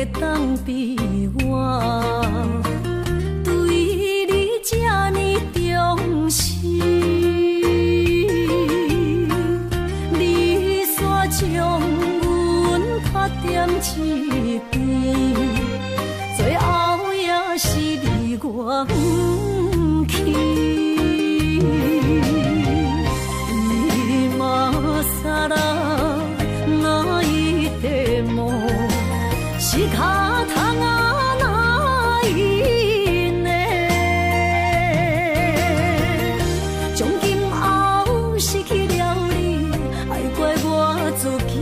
会当比我对你这呢重视，你煞将阮拍点一边，最后也是你我不去。今さら泣いても仕方がないね。从今后失去了你，爱怪我自己。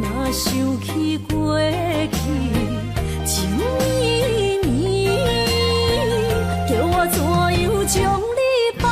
若想起过去，像年年，叫我怎样将你放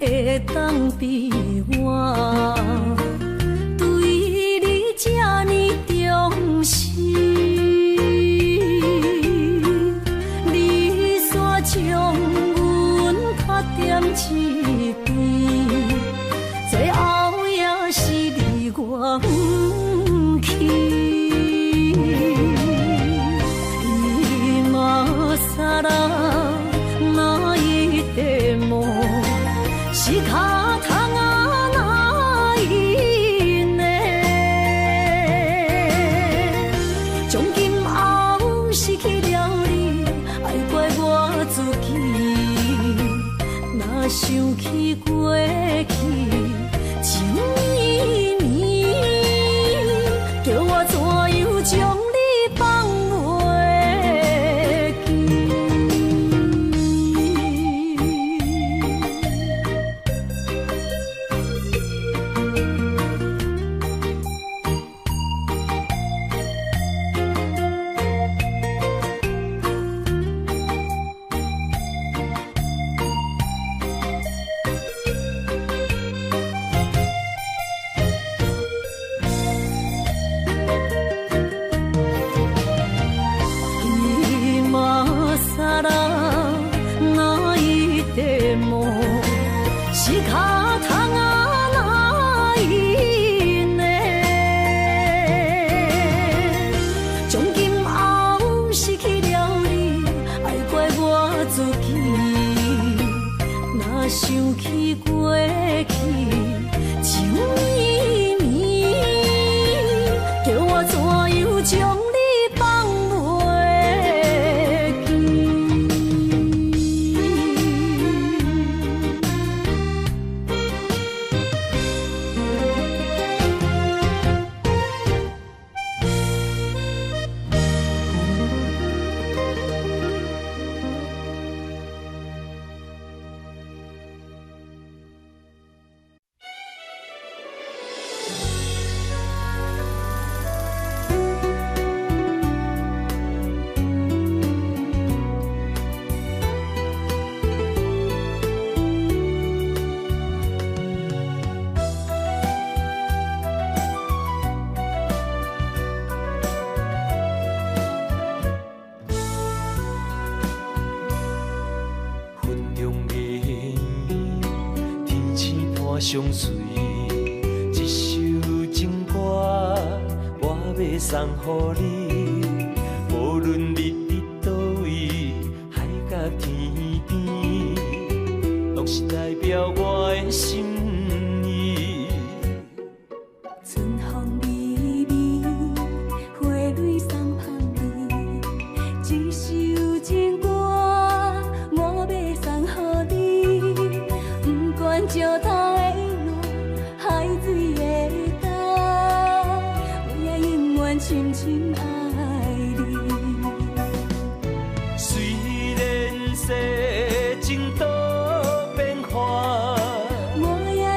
袂当比我对你这呢重视，你煞将阮拍点一边，最后也是你我不去。今さら泣いても仕方がないね。从今后失去了你，爱怪我自己。若想起过去，像年年，叫我怎样将你放袂记。さら泣いても仕方がないね。从今后失去了你，爱怪我自己。若想起过去，像年年，叫我怎样将你放袂记。相随，一首情歌我要送予你。无论你伫倒位，海角天边，拢是代表我的心意。春风微微，花蕊送香味，一首情歌我要送予你。不管石头的路，海水的干，我也永远深深爱你。虽然世情多变化，我也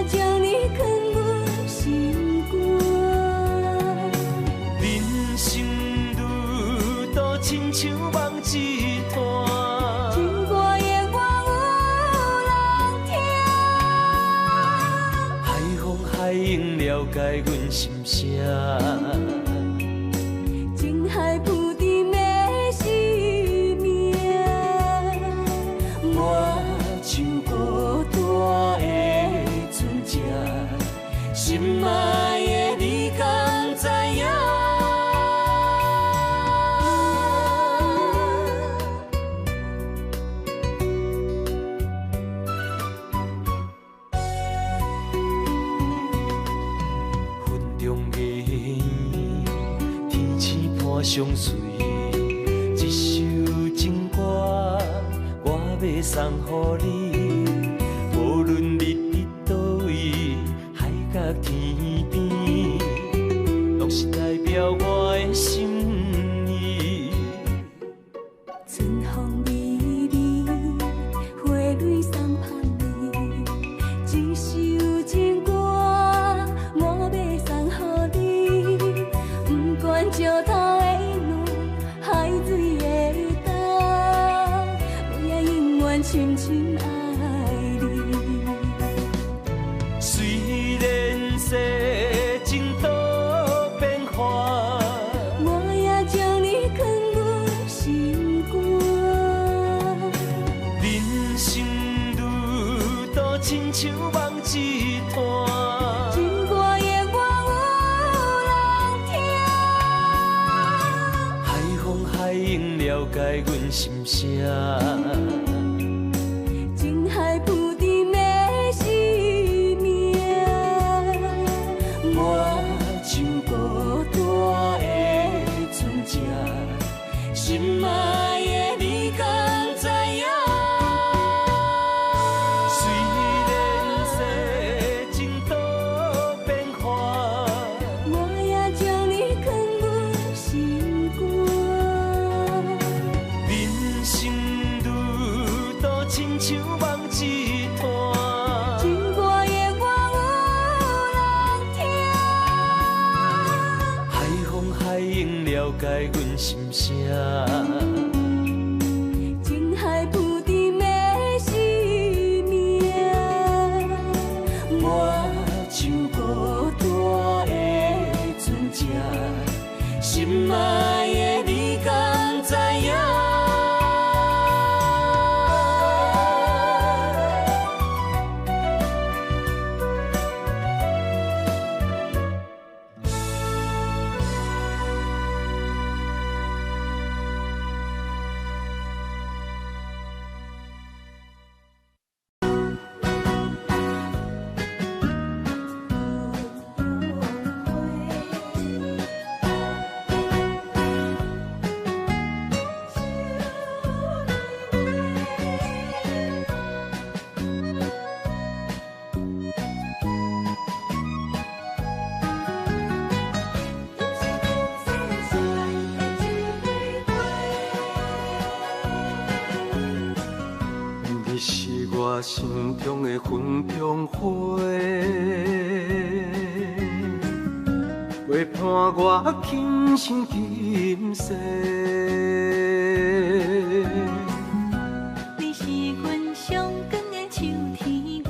海涌了解阮心声。情海浮沉的生命，我像孤单的船只，心爱的你敢知影？云中月圆，天星伴相随，一首情歌我要送予你，无论你伫倒位，海角天边，拢是代表我的心意。春风微微，花蕊送香你，一首情歌我要送予你，不管石头的路，海水的干，我也永远深深爱你。虽然世情多变化，我也将你藏入心肝。人生路途亲像梦一段，情歌的我有人听。海风海涌了解阮心声。情海浮沉的生命，我像孤单的船只，心爱的你敢知影？虽然世情多变化，我也将你藏入心肝。人生路途亲像梦一段，情歌的我有人听。海风海涌了解阮心声。情海浮沉的生命，我像孤单的船只，心爱的你敢知影？你是我心中的云中花，陪伴我今生今世。你是阮上光的秋天月，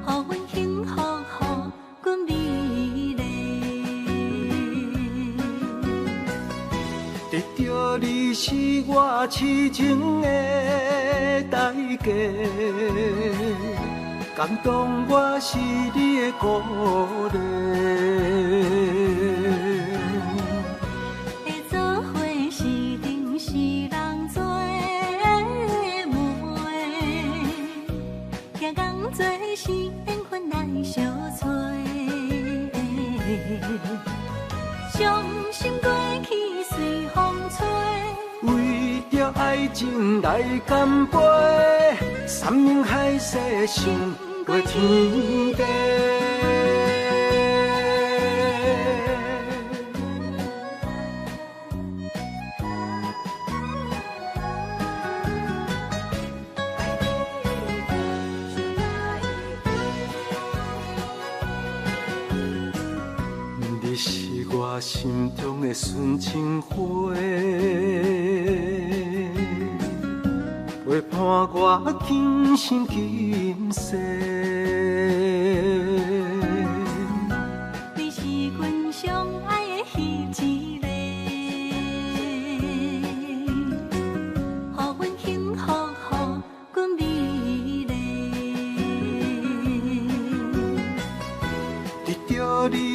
予阮幸福，予阮美丽。得到你是我痴情的代价，感动我是你的鼓励。会做伙是定是人做媒，行工做是缘分来相找。伤心过去随风吹。为着爱情来干杯，山盟海誓想过天地。你是我心中的纯情花，陪伴我今生今世。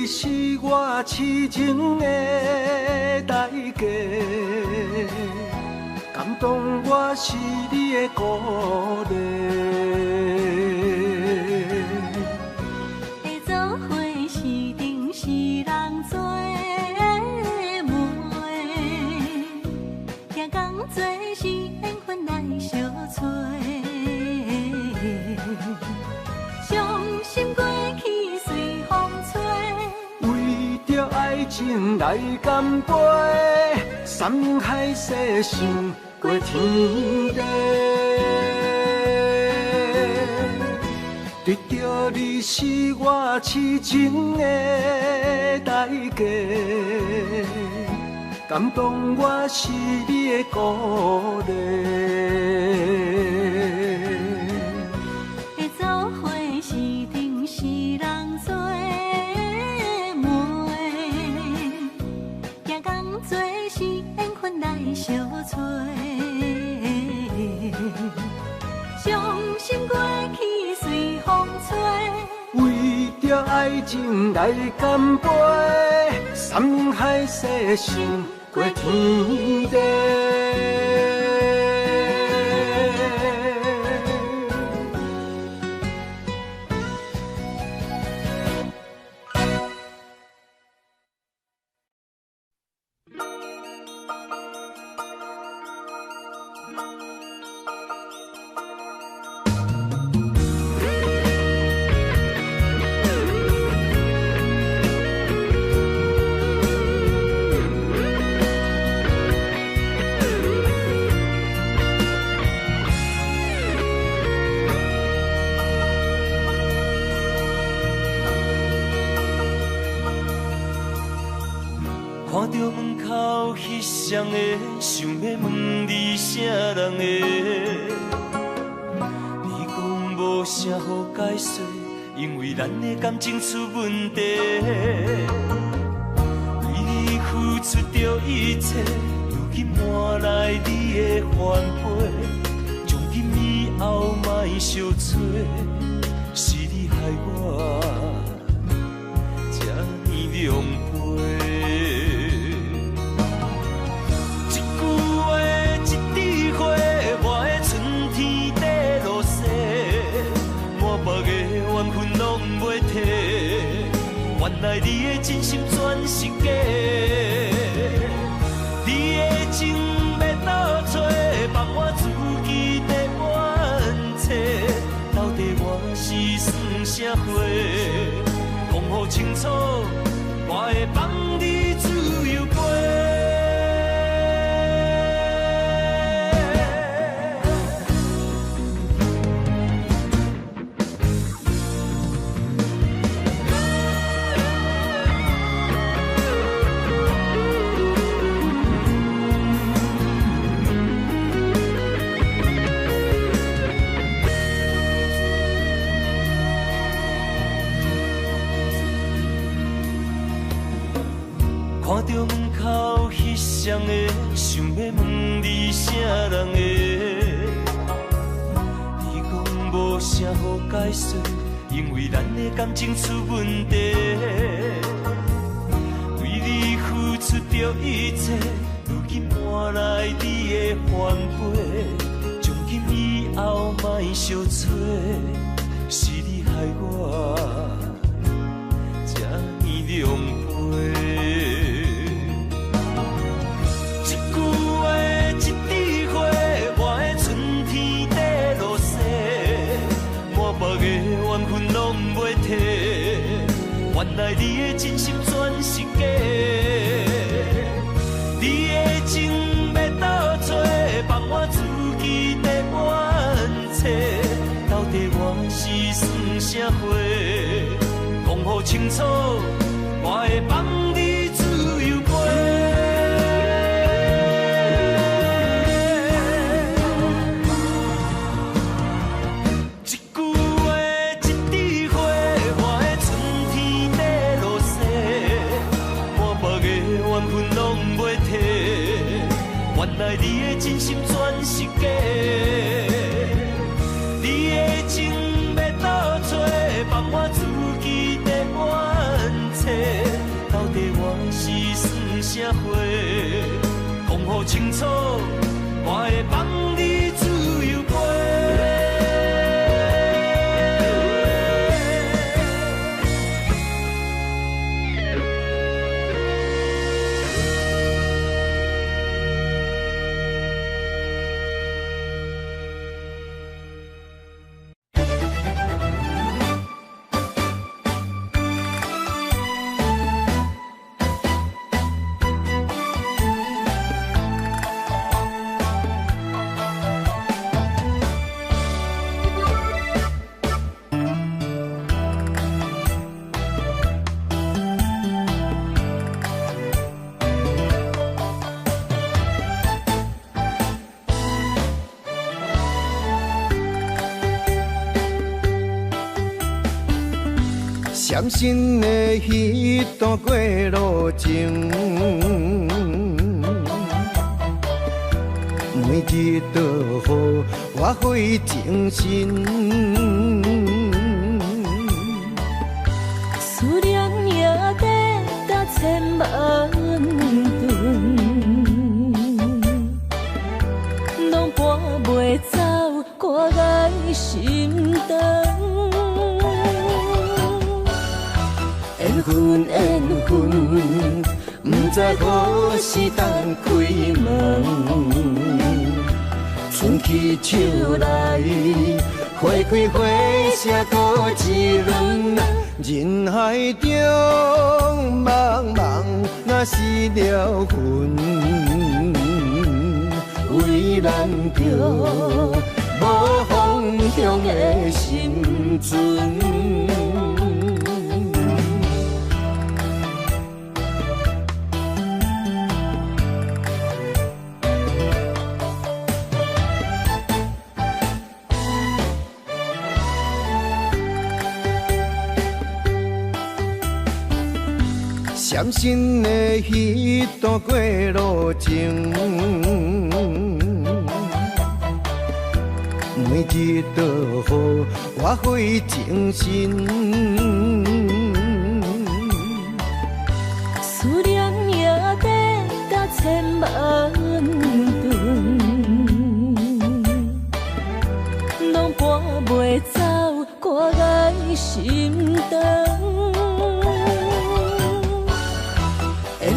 你是我痴情的代价，感动我是你的鼓励。会做伙是定是人做媒，行工做是缘分来相找。伤心过去随风吹，为着爱情来干杯，山盟海誓想过天地。得到你是我痴情的代价，感动我是你的鼓励。会做伙是定是人做媒，行工做是缘分来相找。伤心过去随风吹，为着爱情来干杯，山盟海誓想过天地。看到门口彼双的，想要问你啥人的？你讲无啥好解释，因为咱的感情出问题。为你付出着一切，如今换来你的反悔。从今以后莫相找，是你害我这呢狼狈。原来你的真心全是假，你的情要倒找，放我自己在冤切。到底我是算啥货？讲好清楚，我会放你自由飞。看到门口彼双的，想要问你啥人的？你讲无啥好解释，因为咱的感情出问题。为你付出着一切，如今换来你的反悔。从今以后莫相找，是你害我这呢狼狈。原来你的真心全是假，你的情要倒找，放我自己在冤切。到底我是算啥货？讲好清楚，我会放你自由飞。原来你的真心全是假，你的情要倒找，放我自己在冤切。声话，讲好清楚，我会放你自由飞。伤心的迄段过路情，每日都予我费精神，思念也得达千万吨，拢搬袂走我爱心肠。缘分，不知何时当开门。春去秋来，花开花谢过一轮。人海中茫茫，若是了魂，为咱着无方向的心存。伤心的迄段过路情，每日都予我费精神，思念也得达千万吨，拢搬袂走我爱心肠。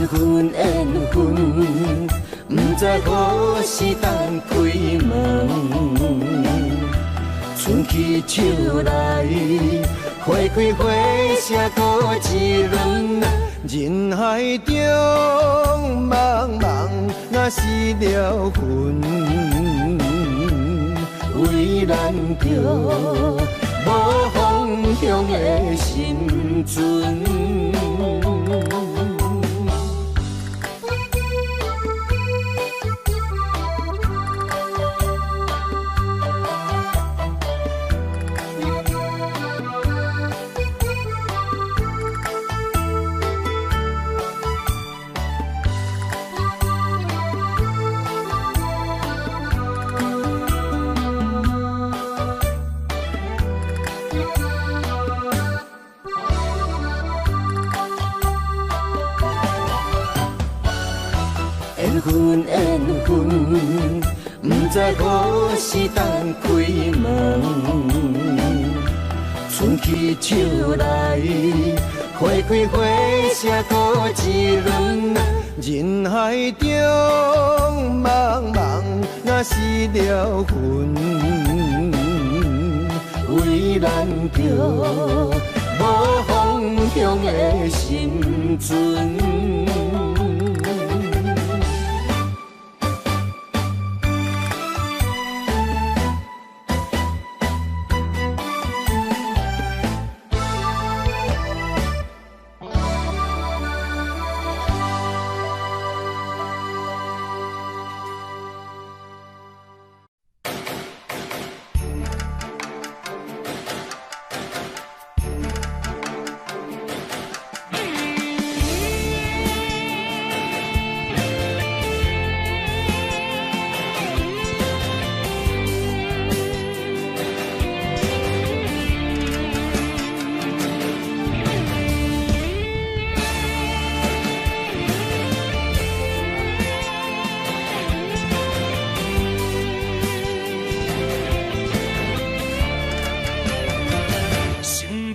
缘分，不知何时当开门。春去秋来，花开花谢过一轮。人海中茫茫，若是了魂，为咱着无方向的心存。缘分，不知何时当开门。春去秋来，花开花谢过一轮。人海中茫茫，若是了魂，为咱着无方向的心存。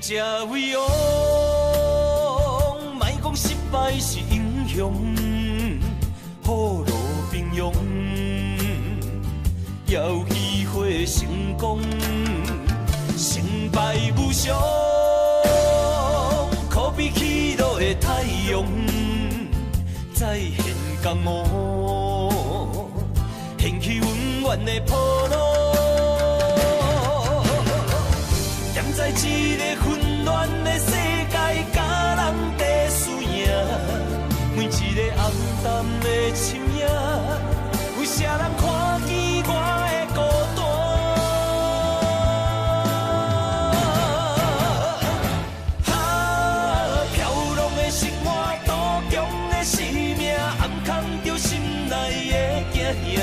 者为王，莫讲失败是英雄，雨露平庸，也有机会成功，成败无常，可比起落的太阳，再现江湖，掀起温暖的波浪。站在一个混乱的世界，甲人在输赢，每一个暗淡的深夜，有啥人看见我的孤单？飘浪的生活，途中的生命，暗藏着心内的惊吓。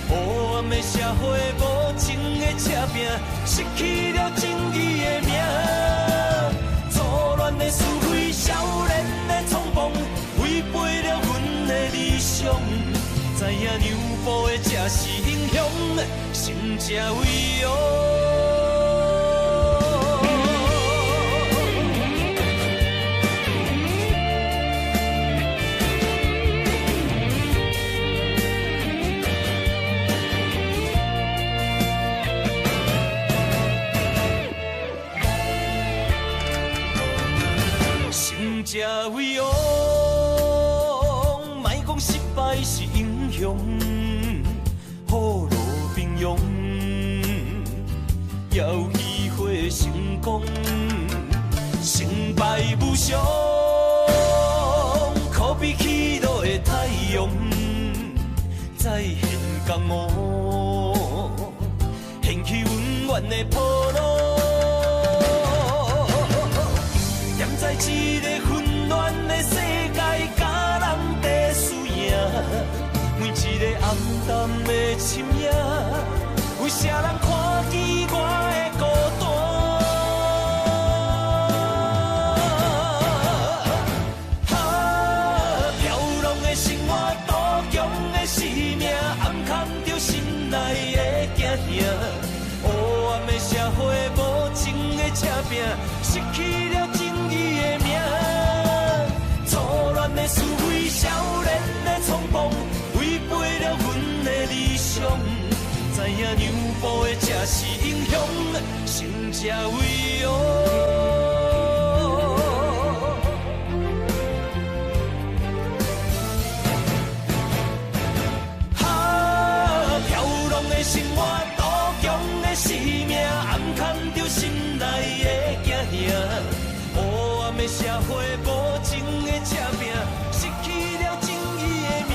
黑暗的社会，无情的车拼，失去了正义的名。错乱的是非，少年的冲动，违背了阮的理想。知影让步的才是英雄，胜者为王。者为王，莫讲失败是英雄，雨露平庸，也有机会成功，成败无常，可比起落的太阳，再现江湖，掀起温暖的波浪。在一个混乱的世界，甲人在输赢，每一个暗淡的深夜，有啥人看见我的孤单？飘浪的生活，途中的生命，暗藏着心内的惊吓。黑暗的社会，无情的车拼，失去了正义的名。错乱的是非，少年的冲动，违背了阮的理想。知影让步的才是英雄，胜者为王。飘浪的生活，途中的生命，暗藏着心内的惊吓。黑暗的社会，无情的车拼，失去了正义的名。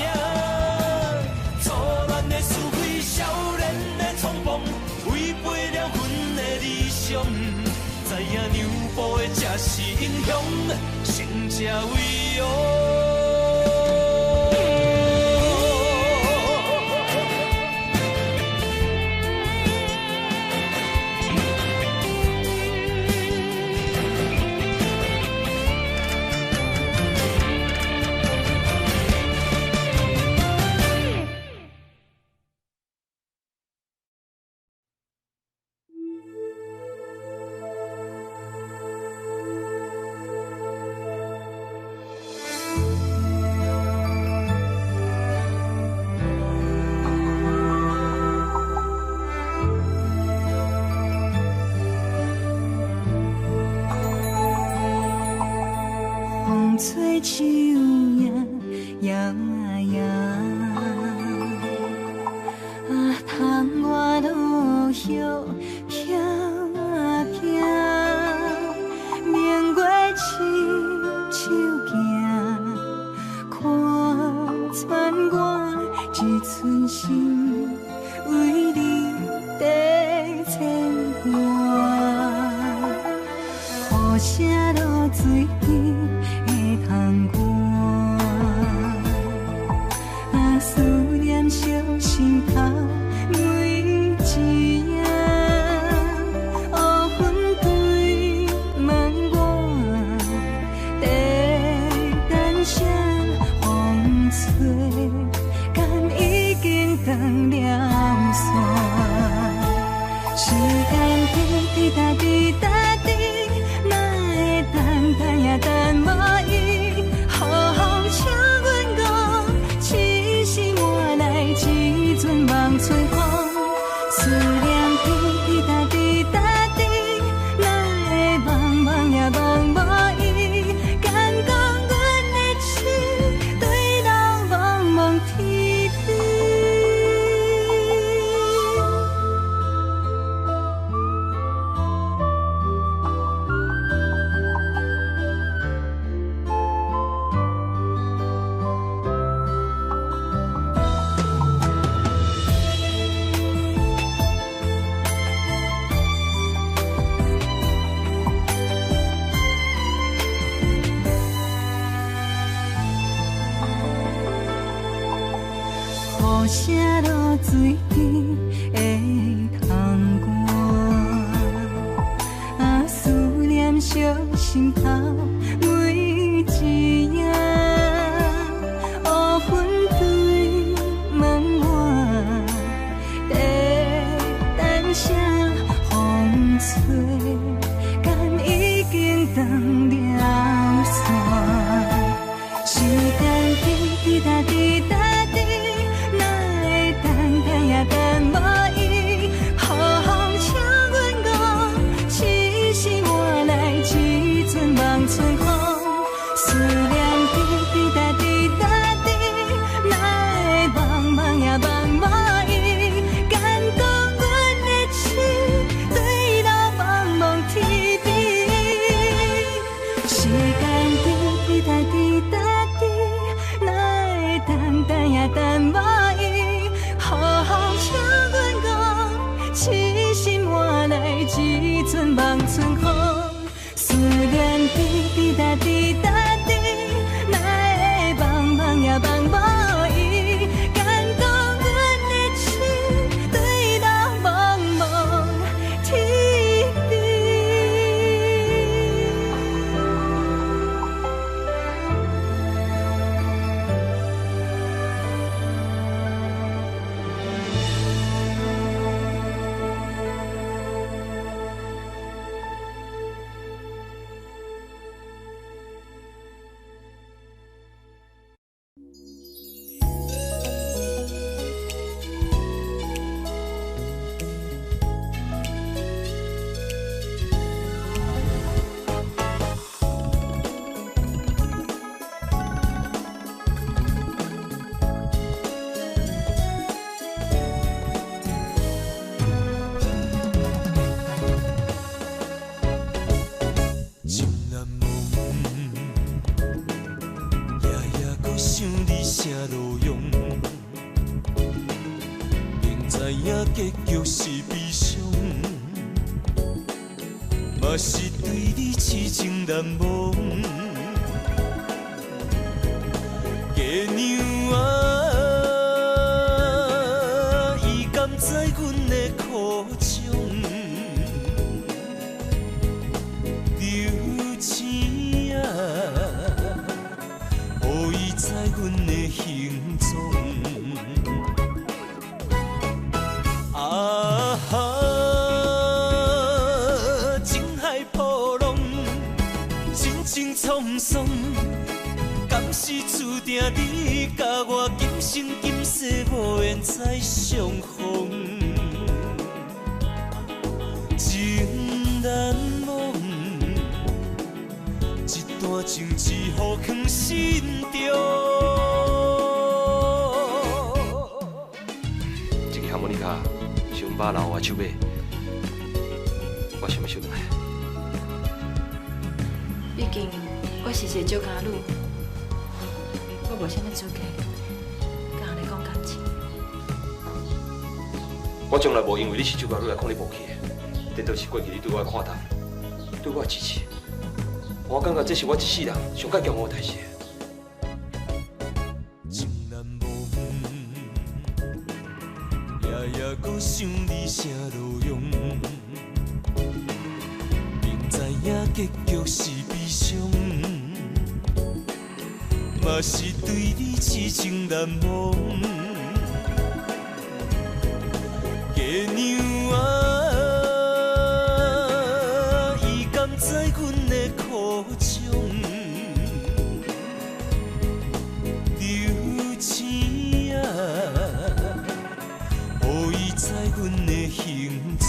错乱的是非，少年的冲动，违背了阮的理想。知影让步的才是英雄，胜者为王。吹树叶摇啊摇，啊，窗外落叶飘啊飘，明月深手行，看穿我一寸心，为你在牵挂，雨声落水边。通过，啊，思念烧心头每一夜，黑云对问我，在等啥风吹，敢已经断了线，时间滴答滴答滴，无啥露水边的窗外，思念烧心头每一夜，乌云对门外，等声风吹，敢已经断了线。时间滴答滴答滴，哪会等也等无伊？雨风请阮讲，痴心换来一阵望春风。思念滴滴答滴答滴，哪会茫茫也茫无伊？敢讲阮的心对到茫茫天边？时间滴滴答滴答滴，哪会等也等无伊？雨风请阮讲，痴心换来一阵望春风。思念滴滴答滴答滴，哪会茫茫也茫无伊？敢讲阮的心对到茫茫天边？情难忘，夜夜搁想你啥路用，明知影结局是悲伤，嘛是对你痴情难忘。月娘啊，伊甘知阮的苦衷？留钱啊，予伊知阮的行踪。啊哈，情海波浪，情情沧桑，敢是注定你甲我今生今世无缘再相逢？情难忘。一段情只好藏心中。这个哈莫尼卡是阮爸留我手买，我想要收来。毕竟我是一个酒家女，我无啥物资格甲人讲感情。我从来无因为你是酒家女来讲你无气的，这都是过去你对我的看淡，对我的支持。我感觉这是我一世人上该骄傲的代志。情难忘，夜夜搁想你啥路用，明知影结局是悲伤，嘛是对你痴情难忘。月娘啊，伊甘知阮的苦衷？留钱啊，予伊知阮的行踪。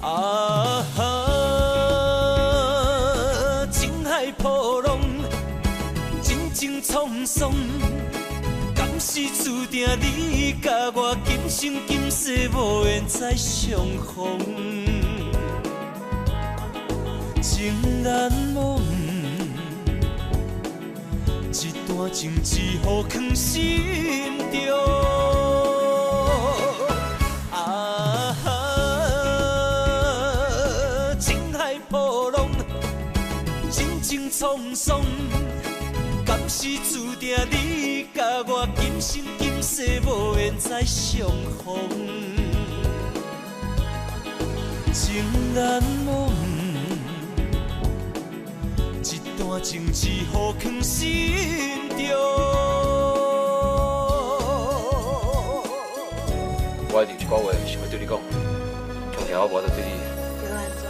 啊哈，情海波浪，情情沧桑。敢是注定你甲我今生今世无缘再相逢？情难忘，一段情只好藏心中。啊哈，情海波浪，情情沧桑。敢是注定你甲我今生今世无缘再相逢？情难忘，一段情字互藏心中。我一定有一句话想要对你讲，从听我无得对你。对我安怎？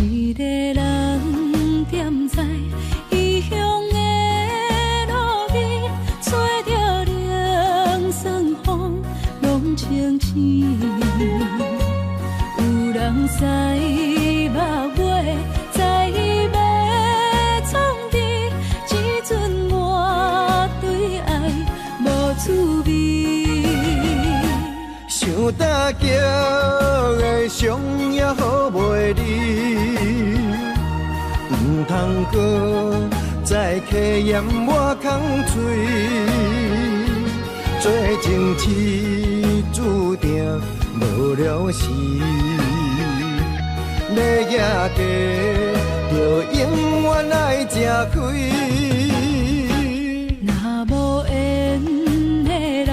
一个人踮在异乡的路边，找着凉霜风浓情深。有人知目尾，知要创治，只准我对爱无滋味。想大桥的伤也好袂离，唔通搁再客嫌我空嘴。做情痴注定无了时，要夜家就永远爱吃亏。若无缘的人，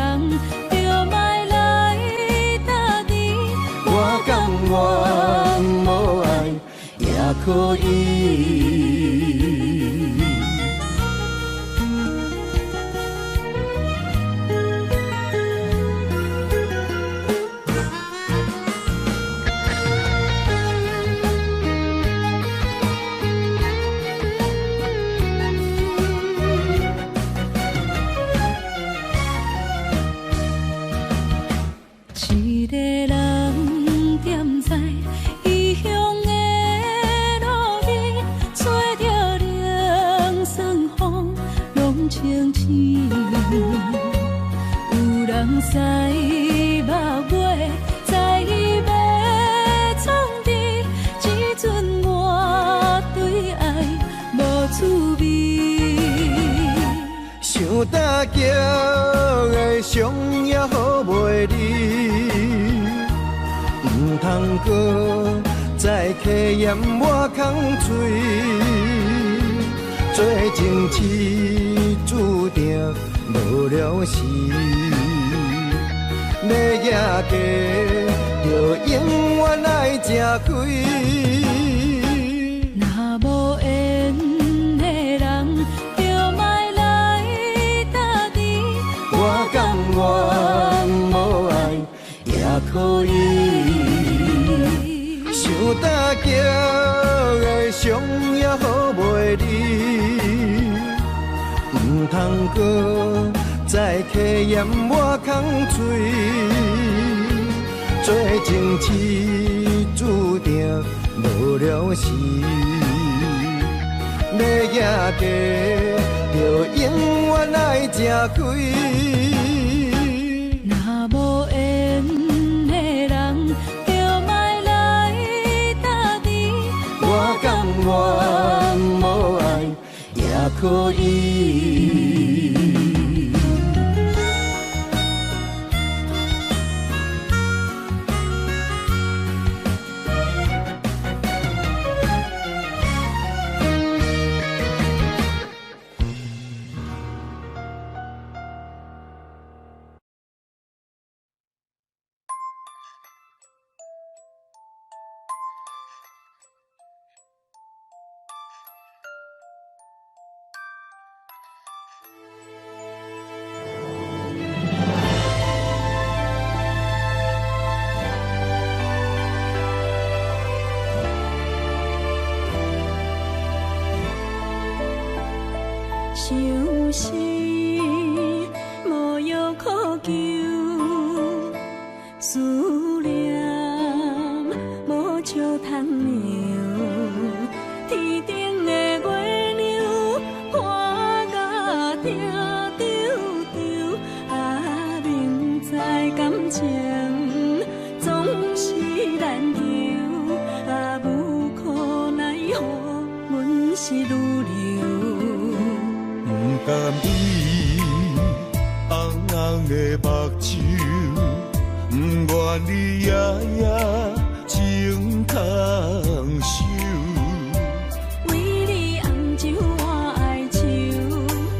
就莫来搭你。我甘愿无爱也可以。一个人踮在异乡的路边，找着凉霜风浓情深。有人知目尾，知要创治，只准我对爱无滋味。想大桥的伤也好袂离，唔通搁再客嫌我空嘴。做情痴注定无了时，要夜家就永远爱吃亏。若无缘的人，就莫来搭你。我甘愿无爱也可以。想大桥的伤也好袂离，唔通搁再客嫌我空嘴。做情痴注定无了时，要夜家就永远爱吃亏。若无缘的人，就莫来搭你。我甘愿无爱也可以。伤心无药可救，思念无招通留，天情总是难求，啊，无可奈何，阮是女流。不甘伊红红的目睭，不愿你夜夜情空守。为你红酒换哀愁，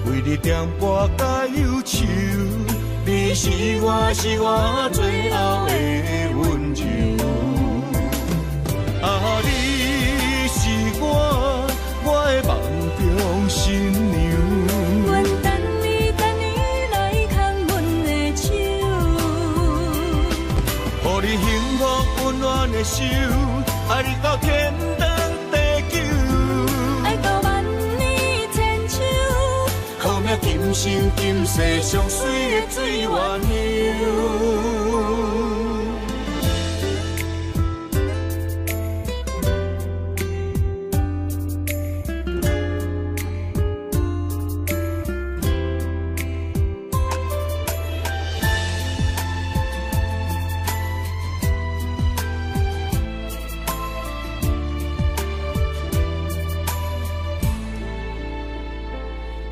为你点拨甲忧愁，你是我最后的温柔。啊，你是我的梦中新娘。阮等你来牵阮的手，予你幸福温暖的手，爱你到天长地久，爱到万年千秋。好命今生今世上水的水源流。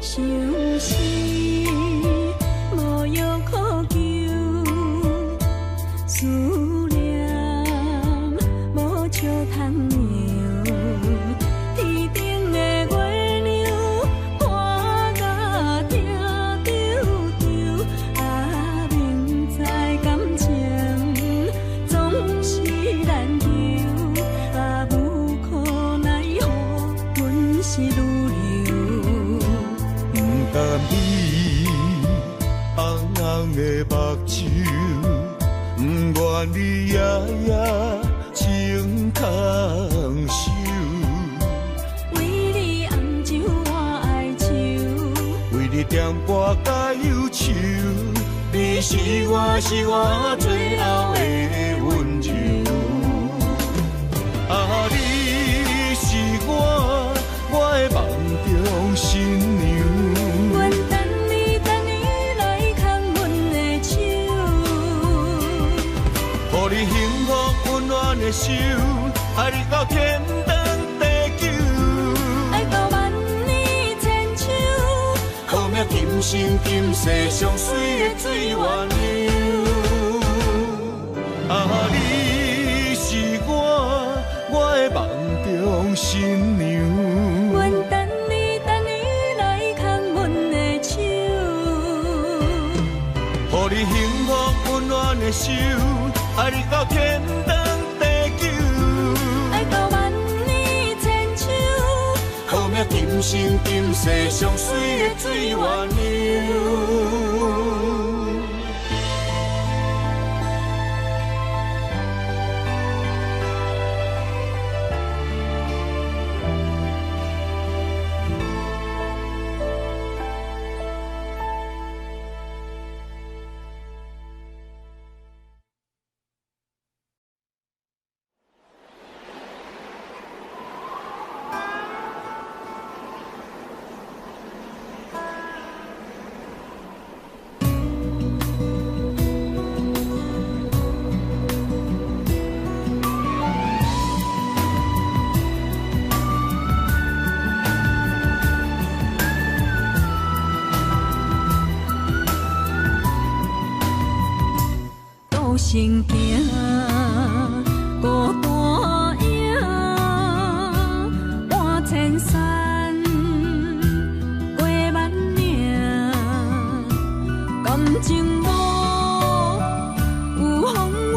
相思无药可救，思念无笑通留。天顶的月亮看甲定丢丢，啊，明知感情总是难求，啊，无可奈何，阮是女流。不甘你红红的目睭，不愿你夜夜情空守。为你红酒换哀愁，为你点拨甲忧愁，你是我最后的温柔。啊，你是我的梦中新娘。阮等你来牵阮的手，予你幸福温暖的手，爱你到天长地久，爱到万年千秋。好命今生今世上水的水源流。啊，你是我的梦中新娘。阮等你来牵阮的手，予你幸福温暖的手，爱你到天长地久，爱到万年千秋。好命今生今世上水的水源流。行行，孤单影，半千山，过万岭，感情路有风有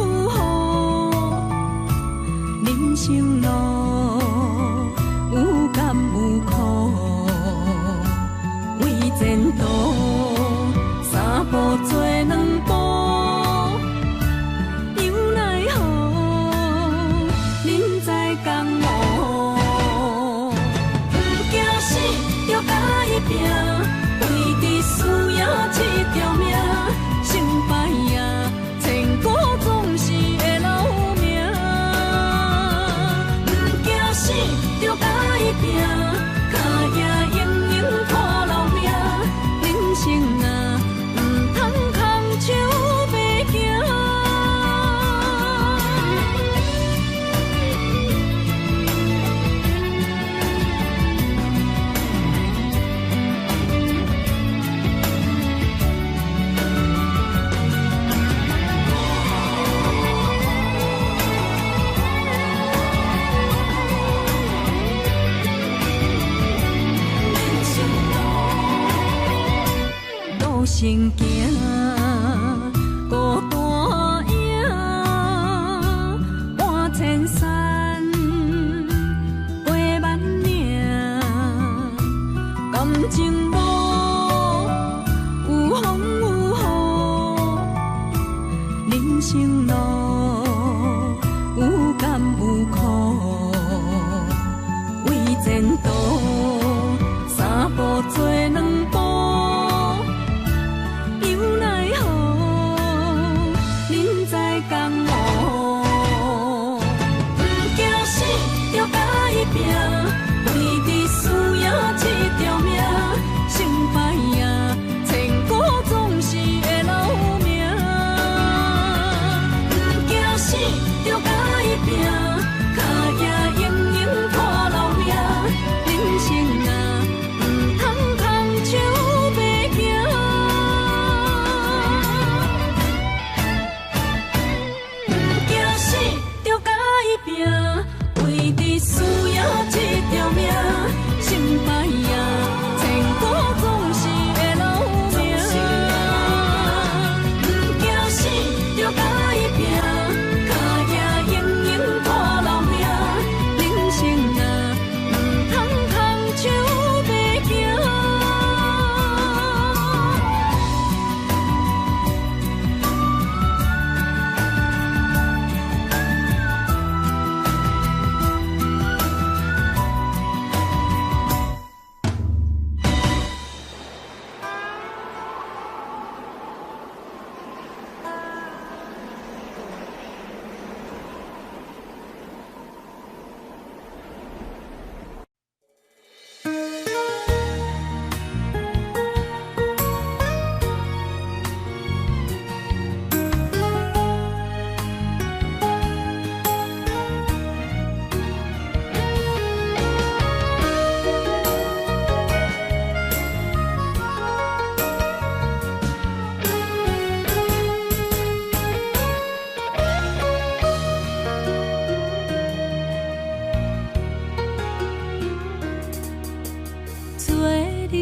雨，人生路有甘有苦，为前途三步做两步。拼，为伫输赢这条命，成败赢，千古总是会留名。不惊死，就甲伊拼，脚也用用拖留命。人生啊，唔通空手白行。身行，孤单影，半千山，陪万岭，感情路有风有雨，人生路有甘有苦，为前途三步做两步。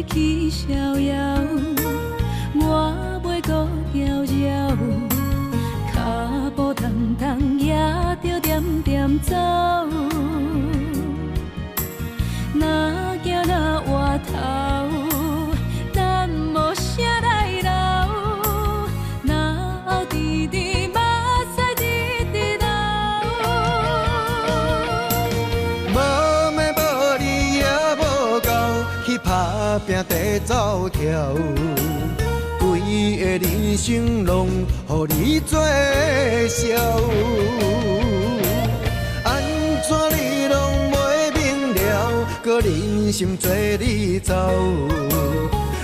去逍遥，我袂搁摇摇，脚步重重也着点点走。若行若回头，咱无啥来留，若后直直目屎直直流。无咩无理也无够，去打拼地走跳，规个人生拢予你做笑。安怎你拢袂明了，搁忍心做你走，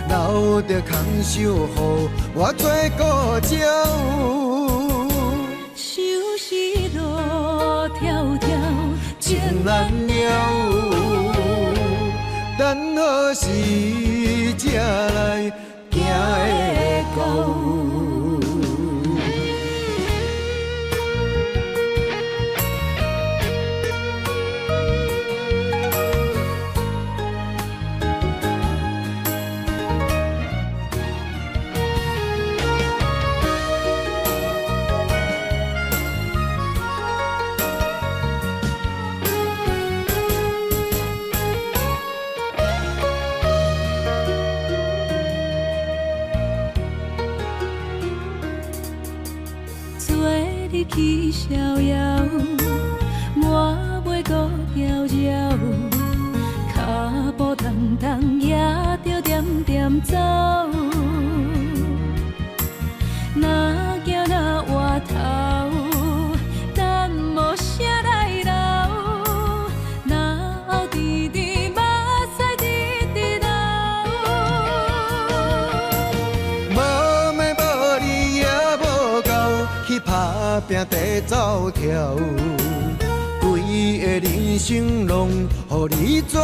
留着空手予我做顾鸟。想是路迢迢情难了。等何时才来行会到？去逍遥，我袂搁摇摇，脚步重重也着点点走。若行若回头，咱无啥来留，若后直直目屎直直流。无咩无理也无够，去打拼地走跳，规个人生拢予你做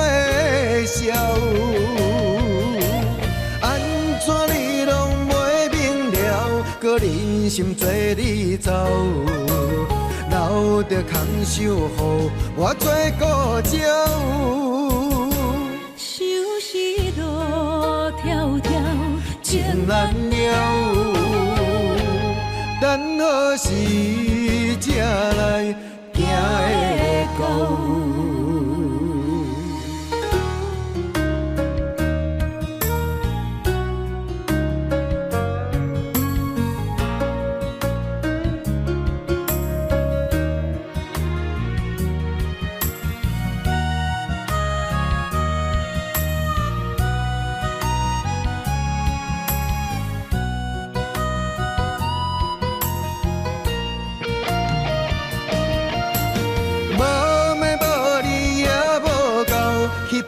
笑。安怎你拢袂明了，搁忍心做你走，留着空手予我做顾鸟。想是路迢迢情难了。等何时才来行会到？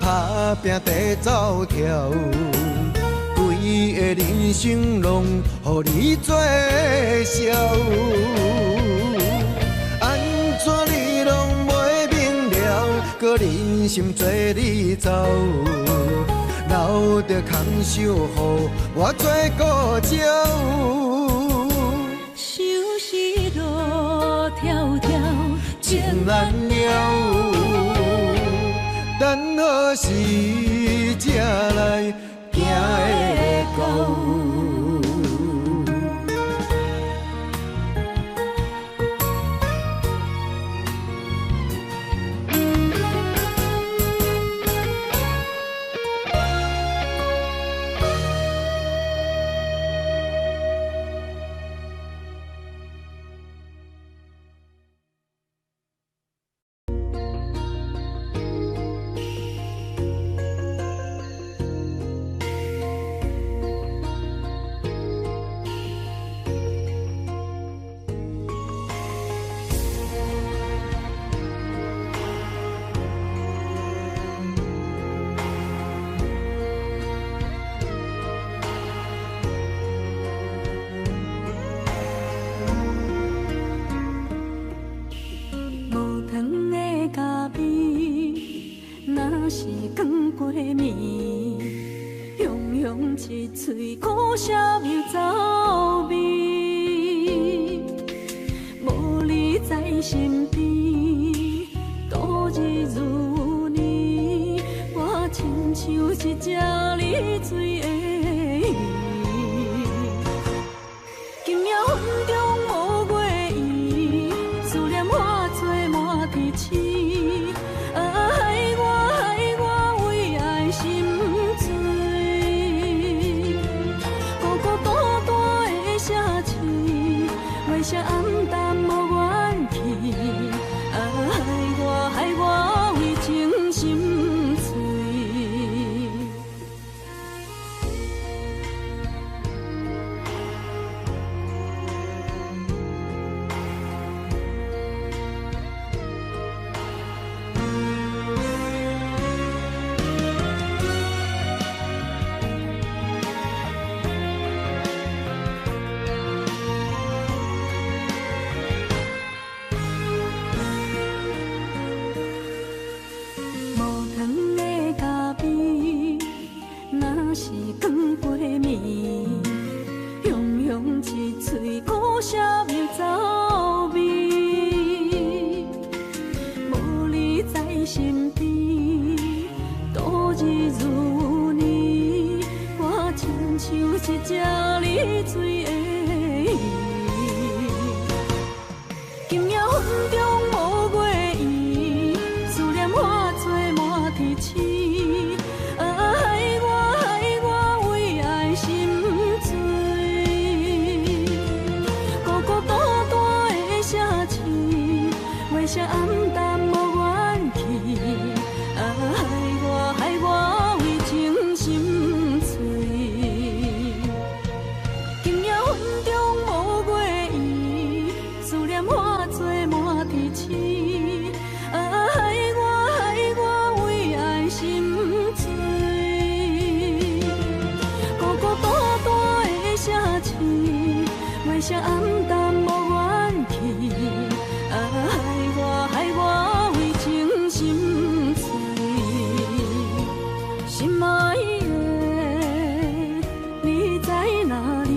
打拼地走跳，规个人生拢予你做笑。安怎你拢袂明了，搁忍心做你走，留着空手予我做顾鸟。收拾路迢迢，情难了。等何时才来行会到？是光过暝，雄雄一嘴苦涩又走味。无你在身边，度日如年，我亲像一只离水的鱼。今夜云中无月圆，思念化作满天星。写暗淡无怨气，害我为情心碎。是光过暝，雄雄一嘴苦涩又走味。无你在身边，度日如年，我亲像一只离水的鱼。今夜云中无月圆，思念化作满天星。写暗淡无怨气，害我为情心碎。今夜云中无月圆，思念化作满天星。害我为爱心碎，孤孤单单的写字，袂写暗淡无怨气。害我为情心碎，心爱的你在哪里？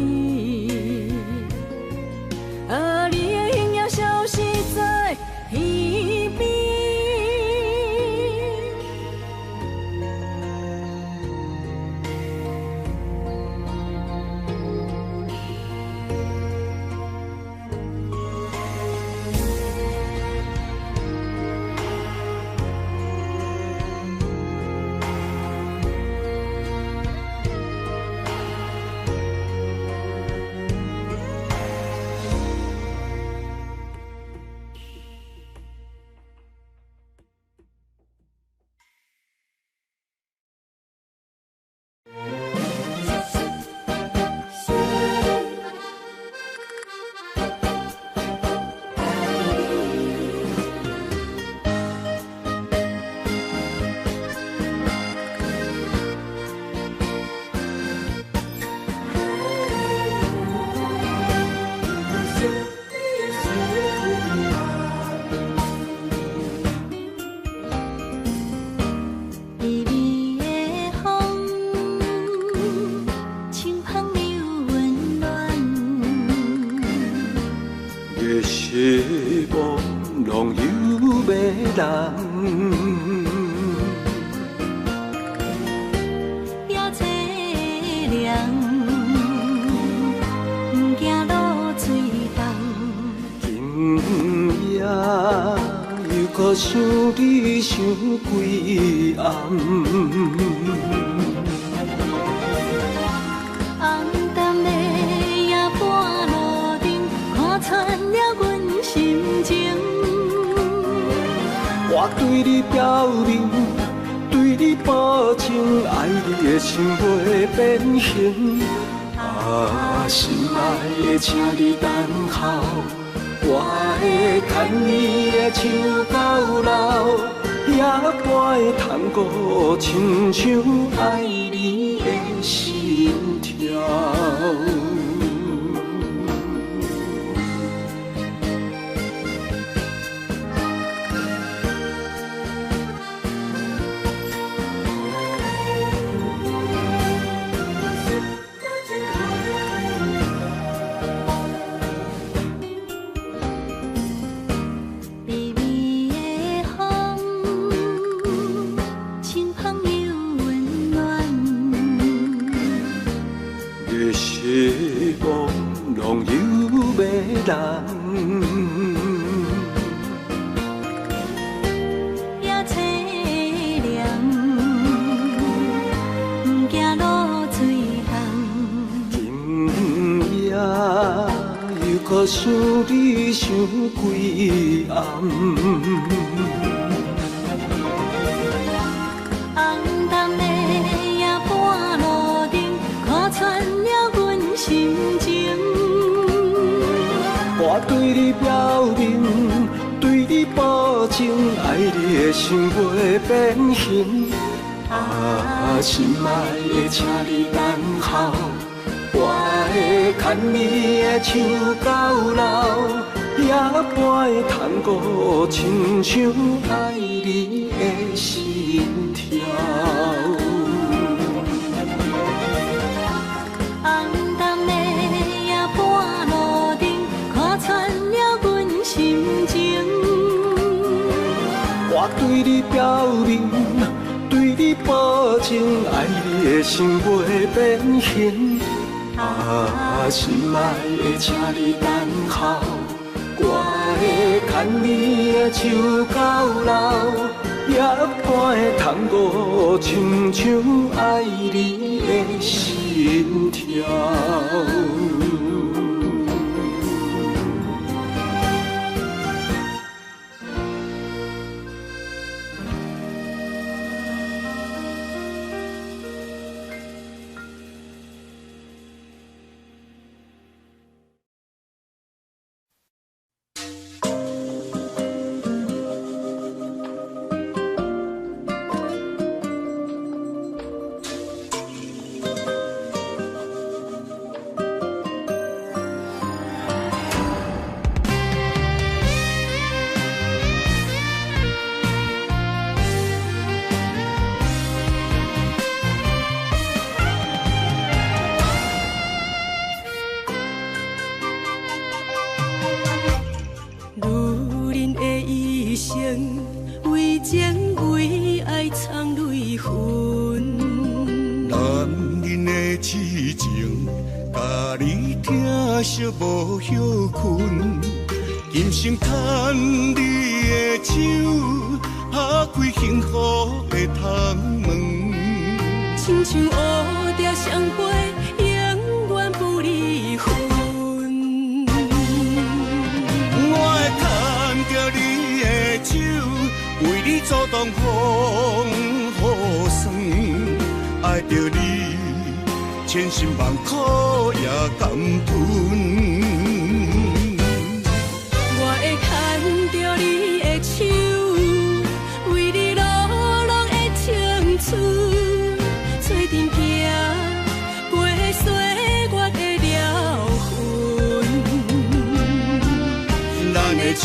你的形影消失梦拢有要人。也凄凉，行路水重。今夜又搁想你想几暗。红淡的夜半路灯，看穿了阮心情。我对你表明，对你保证，爱你的心袂变形。啊，心爱的，请你等候，我会牵你的手到老，也陪探戈，亲像爱你的心跳。希望拢有要人，也凄凉，行路水重。今夜又搁想你想几暗。红淡的夜半路灯，看穿了阮心情。我对你表明，对你保证，爱你的心袂变形。啊，心爱的，请你等候，我会牵你的手到老，也陪探戈，亲像爱你的心跳。红淡的夜半路灯，看穿了阮心情。我对你表明，对你保证，爱你的心袂变形。啊，心爱的，请你等候，我会牵你的手到老，也陪探戈，亲像爱你的心跳。为情为爱藏泪痕，男人的痴情，甲你疼惜无歇困。今生牵你的手，打开幸福的窗门。亲像乌蝶相陪，永远不离分。我会牵着你的手，为你阻挡风雨霜，爱着你，千辛万苦也甘吞。我会牵着你的手，为你落落的青春。做阵行，陪岁月的疗痕。咱的手，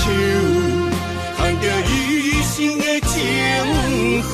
牵着一生的情分。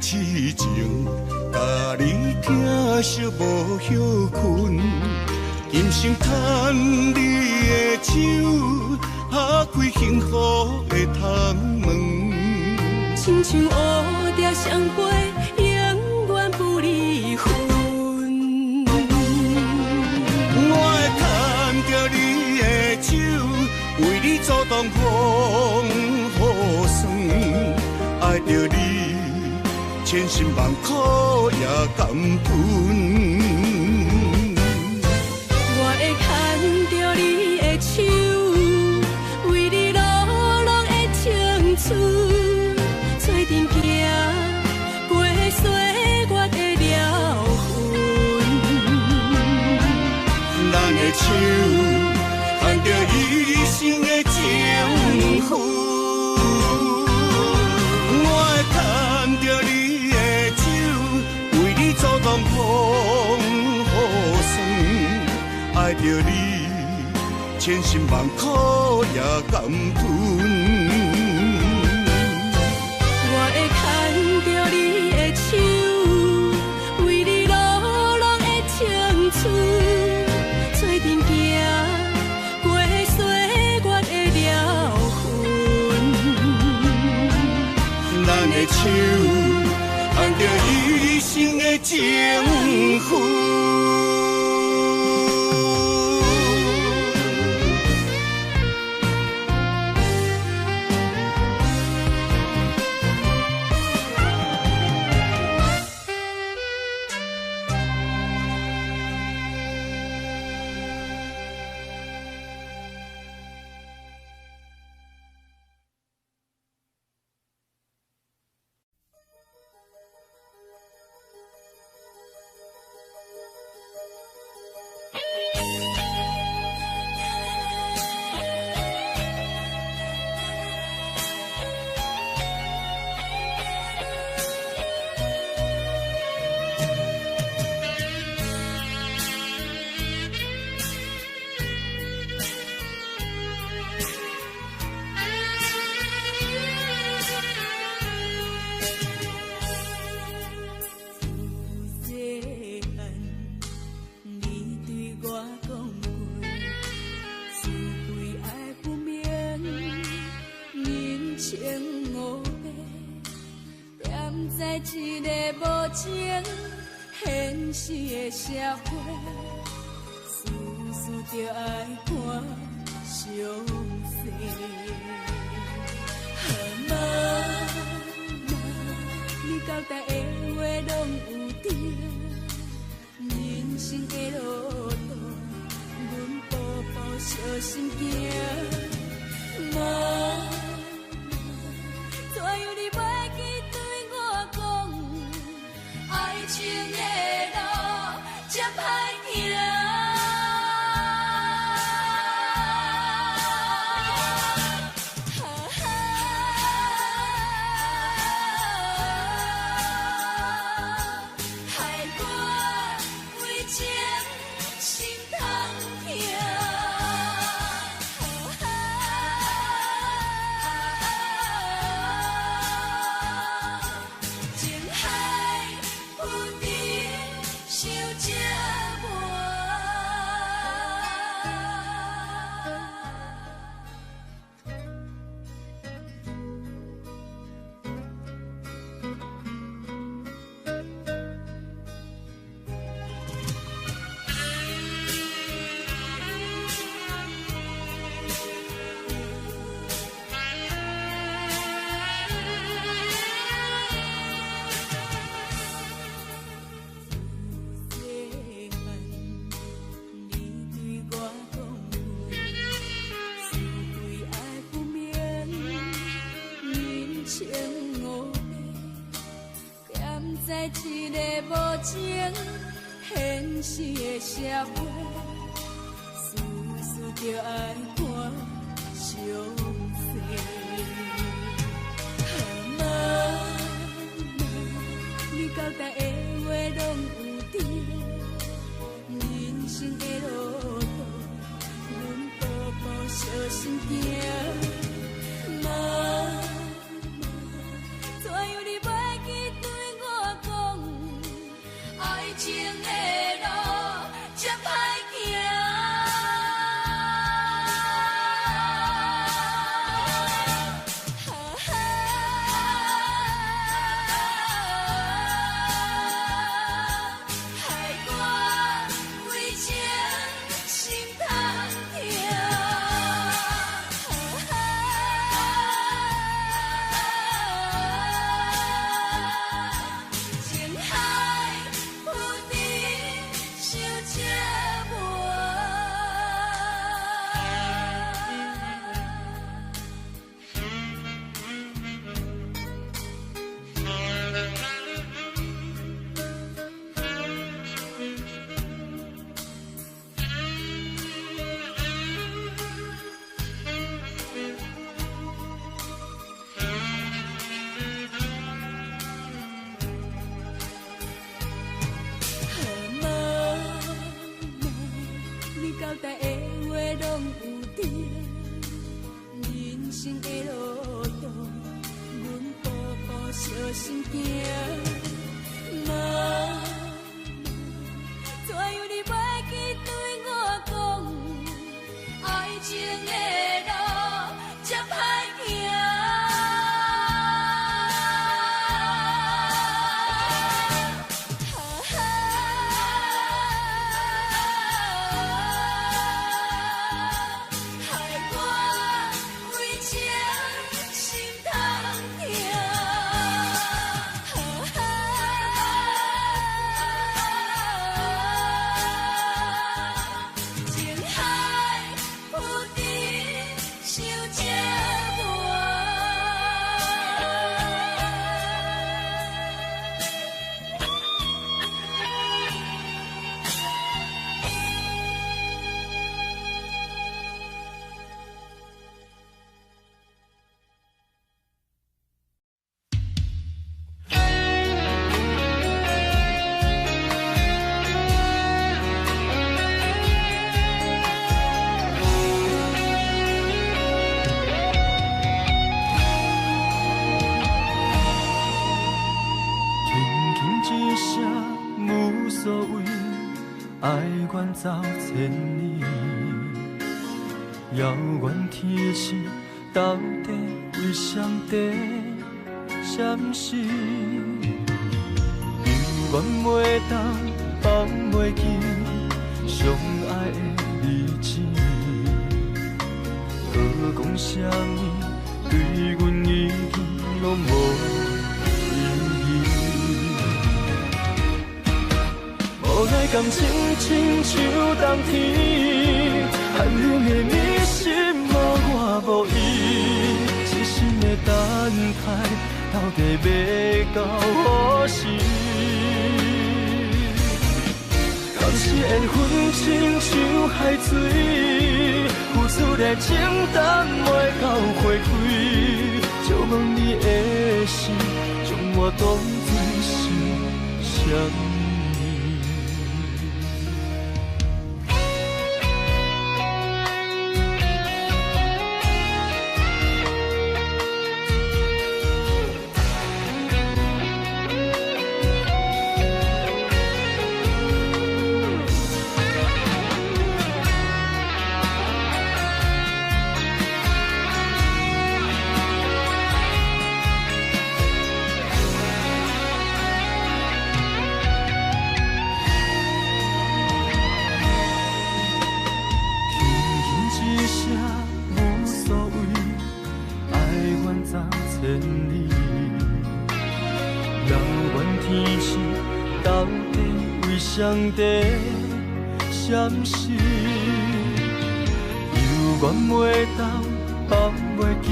痴情，甲你疼惜无休困。今生牵你的手，打开幸福的窗门。亲像乌蝶双飞，永远不离分。我会牵着你的手，为你阻挡风雨霜，爱着你，千辛万苦也甘吞。我会牵着你的手，为你落落的青春。做阵行，过岁月的疗痕。咱的手，牵着一生的情分。我会牵着你的手，为你阻挡风雨霜，爱着你，千辛万苦也甘吞。牵着你的手，为你落落的青春，做阵行，过岁月的疗痕。咱的手，牵着一生的情分。一个无情现实的社会，事事就爱看伤心。妈妈，你交代的话拢有对，人生的路途，阮步步小心行。妈。怎样你袂记对我讲，爱情的路真歹行。害我为情心痛痛。在一个无情现实的社会，事事就爱看伤心。妈妈，你交代的话拢有对，人生的路途，阮步步小心行。妈妈，怎样你袂记对情的路真歹行。小心行，妈，怎样你袂记对我讲，爱情的路这歹行。走千里，遥远天星到底为上帝闪烁？犹原袂当放袂记相爱的日子，搁讲啥物对阮已经拢无意义。无奈感情亲像冬天，寒冷的你心无我无伊，痴心的等待到底要到何时？当时缘分亲像海水，付出的情淡袂到花开，借问你的心，将我当作是啥物？上帝闪烁，犹原袂当放袂记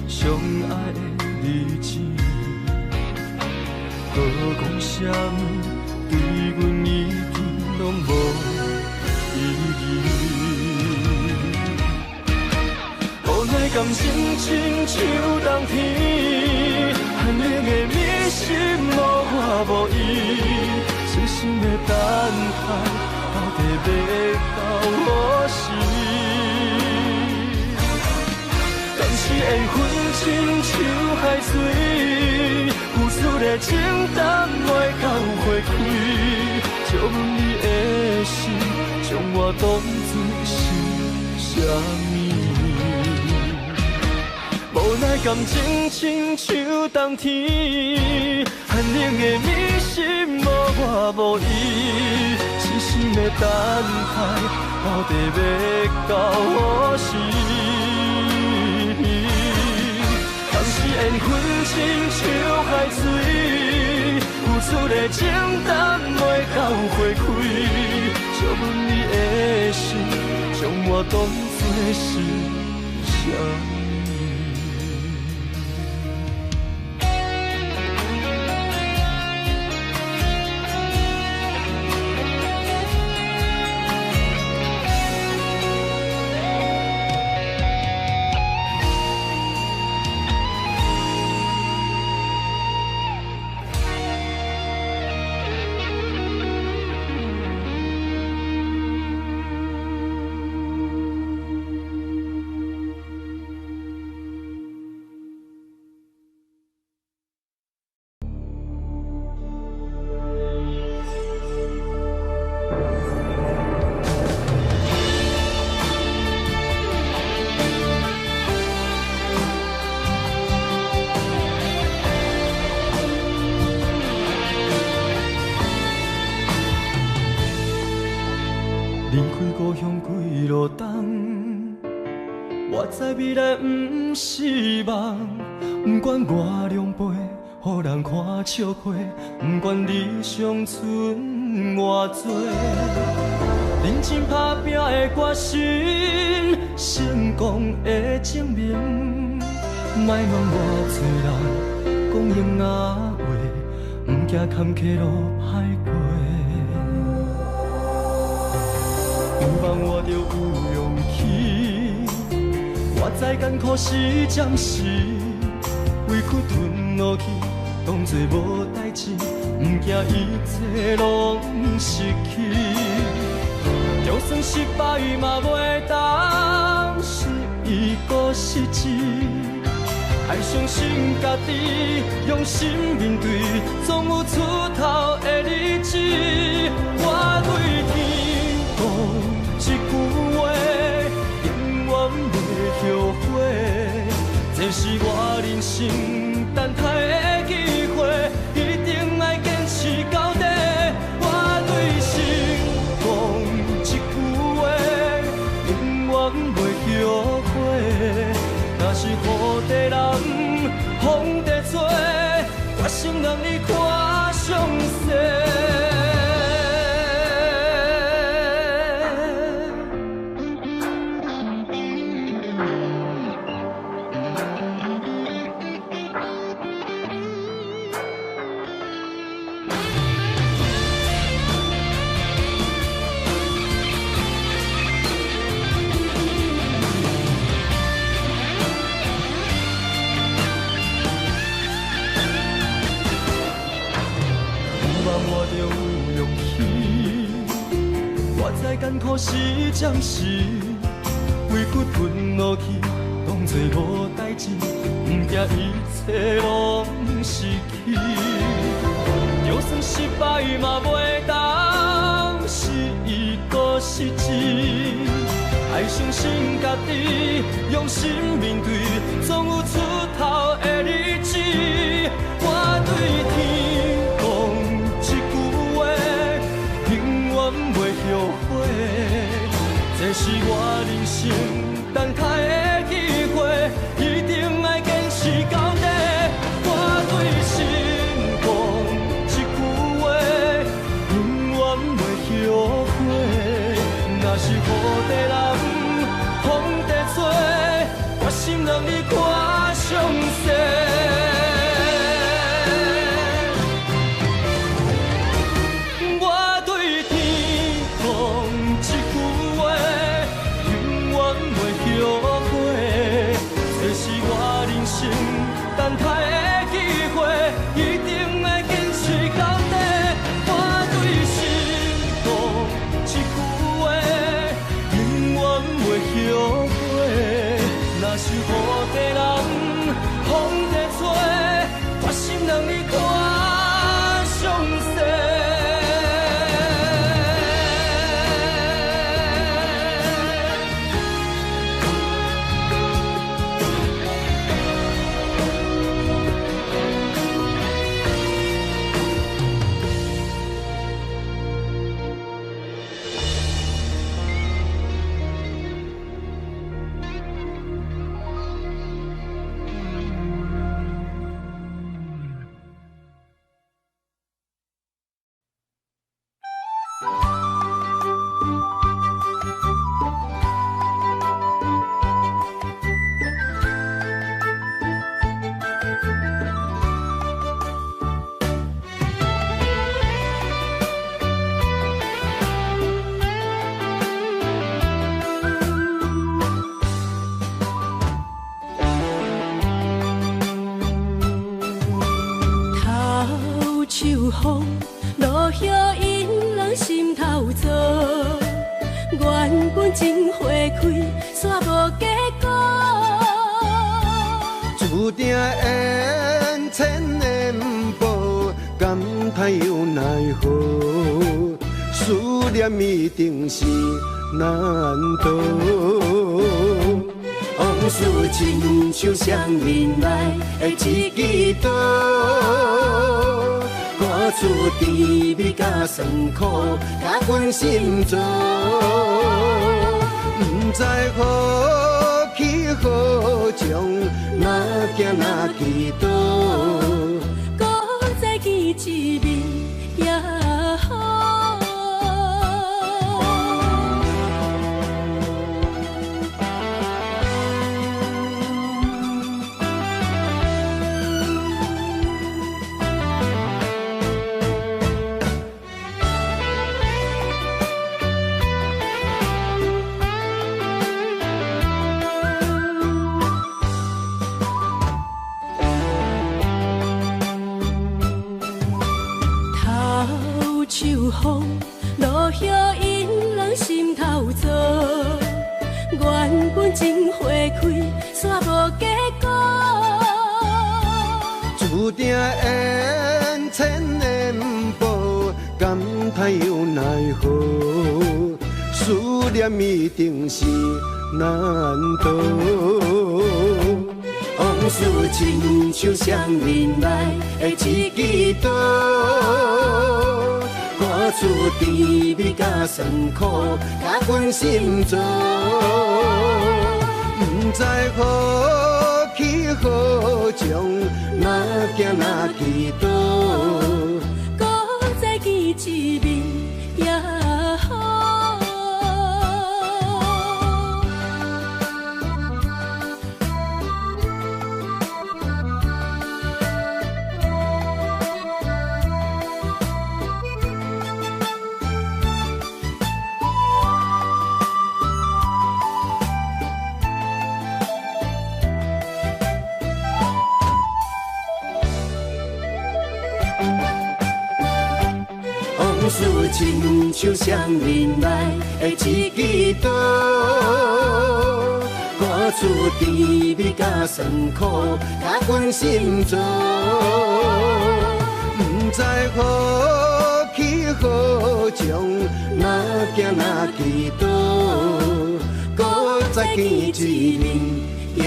相爱的日子，搁讲啥物对阮已经拢无意义。无奈感情亲像冬天，寒冷的你心无我无伊。痴心的等待，到底要到何时？当时缘分亲像海水，付出的情淡袂到花开，问你的心，将我当作是啥物？无奈感情亲像冬天，寒冷的暝心无我无伊，痴心的等待，到底要到何时？当时缘分亲像海水，付出的情淡袂到花开，借问你的心，将我当作是啥物？离开故乡几路冬，我知未来不是梦。不管我两杯，予人看笑话，不管理想剩偌多，认真打拼的决心，成功的证明。莫问偌多人讲永仔话，不惊坎坷路歹过。希望我着有勇气，我知艰苦是暂时，委屈吞落去，当作无代志，不惊一切拢失去。就算失败嘛袂当失意搁失志，爱相信家己，用心面对，总有出头的日子。我对天讲一句话，永远袂后悔。这是我人生等待的机会，一定要坚持到底。我对心讲一句话，永远袂后悔。若是雨地人，风地吹，我心让你看上世。艰苦是暂时，委屈吞落去，当作无代志，不惊一切拢失去。就算失败嘛袂当失意搁失志，爱相信家己，用心面对，总有出头的日子。我对天讲一句话，永远袂后悔。这是我人生等待的机会，一定要坚持到底。我对心讲一句话，永远袂后悔。若是雨地人，风地吹，我心让你看上世。风，落叶引人心头躁。缘分真花开，煞无结果。注定缘千年报，感叹又奈何？思念一定是难渡。往事亲像双面来的一支刀，看出滋味甲酸苦，甲阮心中。不知何去何从，哪行哪去倒，搁再见一面也好。秋风，落叶引人心头躁。缘分真花开，煞无结果。注定缘千年报，感叹又奈何？思念一定是难渡。往事亲像双面来的一支刀，看出滋味甲酸苦，甲阮心中。不知何去何从，哪行哪去倒，搁再见一面也好。往事亲像双面来的一支刀，看出滋味甲酸苦，甲阮心中。不知何去何从，哪行哪去倒，搁再见一面也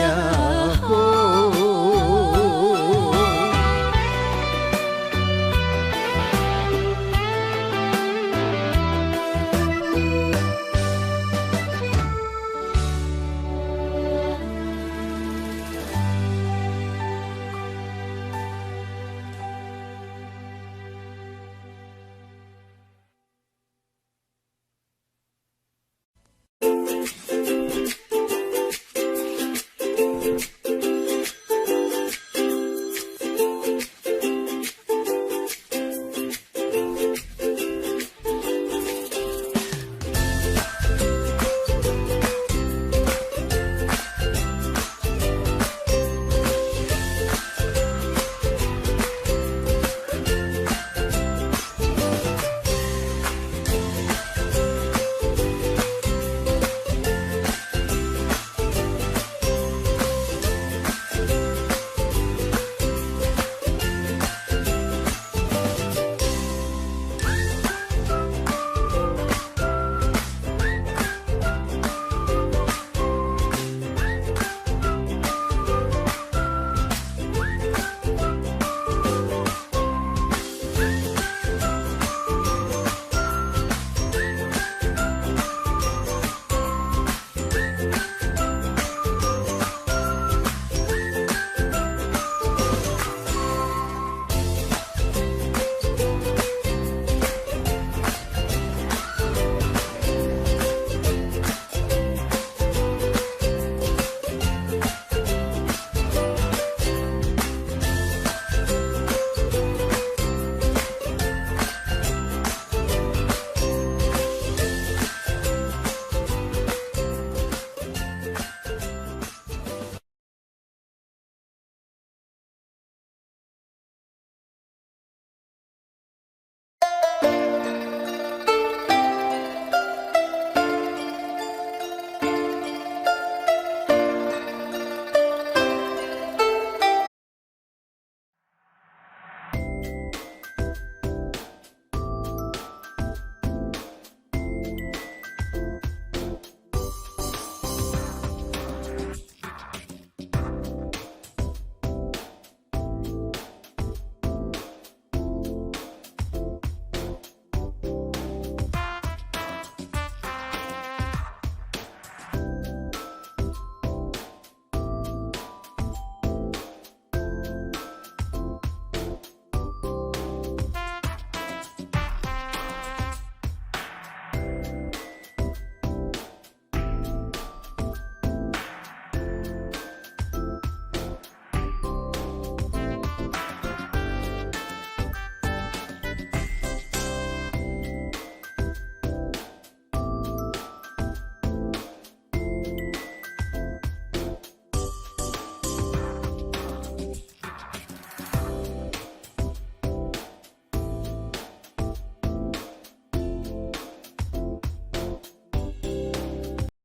好。